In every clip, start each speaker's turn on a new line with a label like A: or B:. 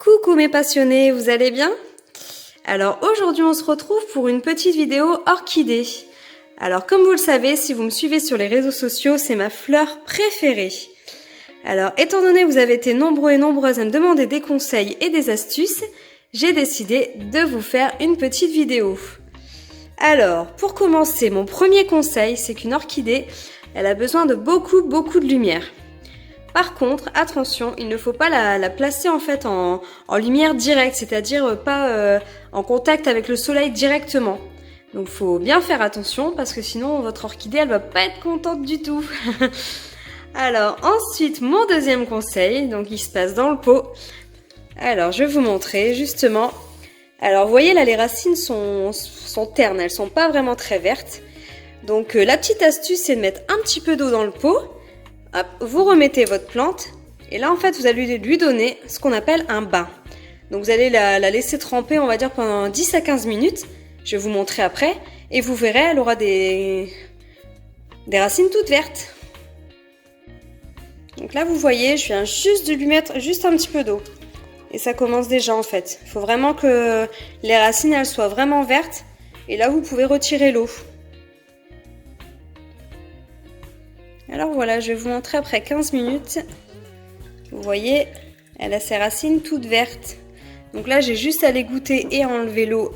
A: Coucou mes passionnés, vous allez bien? Alors aujourd'hui on se retrouve pour une petite vidéo orchidée. Alors comme vous le savez, si vous me suivez sur les réseaux sociaux, c'est ma fleur préférée. Alors étant donné que vous avez été nombreux et nombreuses à me demander des conseils et des astuces, j'ai décidé de vous faire une petite vidéo. Alors pour commencer, mon premier conseil, c'est qu'une orchidée, elle a besoin de beaucoup de lumière. Par contre, attention, il ne faut pas la placer en fait en lumière directe, c'est-à-dire pas en contact avec le soleil directement. Donc faut bien faire attention parce que sinon votre orchidée elle va pas être contente du tout. Alors ensuite, mon deuxième conseil, donc il se passe dans le pot. Alors je vais vous montrer justement. Alors vous voyez là les racines sont ternes, elles sont pas vraiment très vertes. Donc la petite astuce c'est de mettre un petit peu d'eau dans le pot. Hop, vous remettez votre plante et là en fait vous allez lui donner ce qu'on appelle un bain. Donc vous allez la laisser tremper on va dire pendant 10 à 15 minutes. Je vais vous montrer après et vous verrez elle aura des racines toutes vertes. Donc là vous voyez je viens juste de lui mettre juste un petit peu d'eau. Et ça commence déjà en fait. Il faut vraiment que les racines elles soient vraiment vertes et là vous pouvez retirer l'eau. Alors voilà, je vais vous montrer après 15 minutes. Vous voyez, elle a ses racines toutes vertes. Donc là, j'ai juste à l'égoutter et à enlever l'eau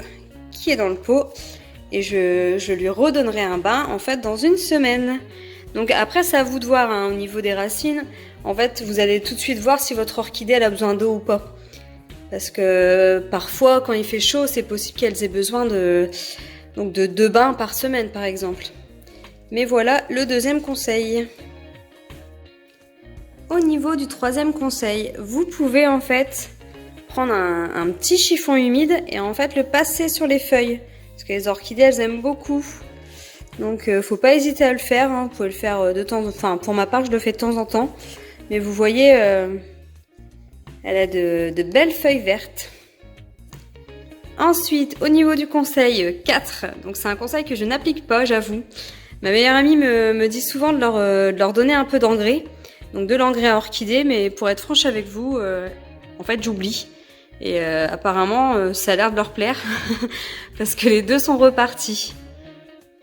A: qui est dans le pot. Et je lui redonnerai un bain, en fait, dans une semaine. Donc après, c'est à vous de voir, hein, au niveau des racines. En fait, vous allez tout de suite voir si votre orchidée, elle a besoin d'eau ou pas. Parce que parfois, quand il fait chaud, c'est possible qu'elles aient besoin de 2 bains par semaine, par exemple. Mais voilà le deuxième conseil. Au niveau du troisième conseil, vous pouvez en fait prendre un petit chiffon humide et en fait le passer sur les feuilles. Parce que les orchidées elles aiment beaucoup. Donc faut pas hésiter à le faire, hein. Vous pouvez le faire de temps en temps. Enfin pour ma part je le fais de temps en temps. Mais vous voyez, elle a de belles feuilles vertes. Ensuite, au niveau du conseil 4, donc c'est un conseil que je n'applique pas, j'avoue. Ma meilleure amie me dit souvent de leur donner un peu d'engrais, donc de l'engrais à orchidée, mais pour être franche avec vous, en fait j'oublie. Et apparemment ça a l'air de leur plaire, parce que les deux sont repartis.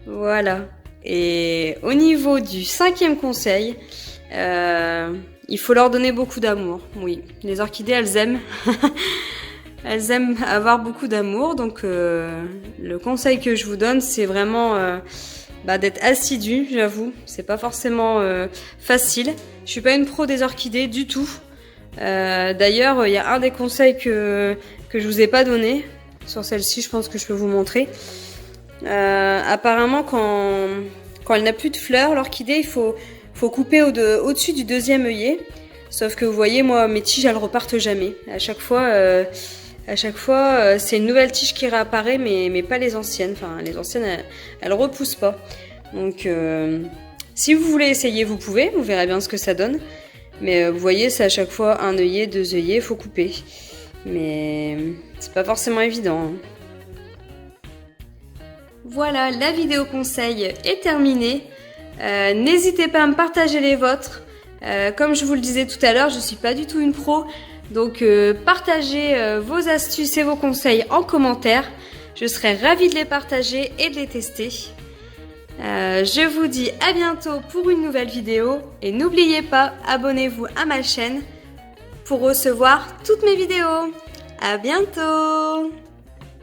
A: Voilà. Et au niveau du cinquième conseil, il faut leur donner beaucoup d'amour. Oui, les orchidées elles aiment. Elles aiment avoir beaucoup d'amour, donc le conseil que je vous donne c'est vraiment... d'être assidu, j'avoue, c'est pas forcément facile. Je suis pas une pro des orchidées du tout. D'ailleurs, il y a un des conseils que je vous ai pas donné. Sur celle-ci, je pense que je peux vous montrer. Apparemment, quand elle n'a plus de fleurs, l'orchidée, il faut couper au-dessus du deuxième œillet. Sauf que vous voyez, moi, mes tiges, elles repartent jamais. À chaque fois, c'est une nouvelle tige qui réapparaît, mais pas les anciennes. Enfin, les anciennes, elles repoussent pas. Donc, si vous voulez essayer, vous pouvez. Vous verrez bien ce que ça donne. Mais vous voyez, c'est à chaque fois un œillet, 2 œillets, faut couper. Mais c'est pas forcément évident, hein. Voilà, la vidéo conseil est terminée. N'hésitez pas à me partager les vôtres. Comme je vous le disais tout à l'heure, je suis pas du tout une pro. Donc partagez vos astuces et vos conseils en commentaire. Je serai ravie de les partager et de les tester. Je vous dis à bientôt pour une nouvelle vidéo. Et n'oubliez pas, abonnez-vous à ma chaîne pour recevoir toutes mes vidéos. À bientôt!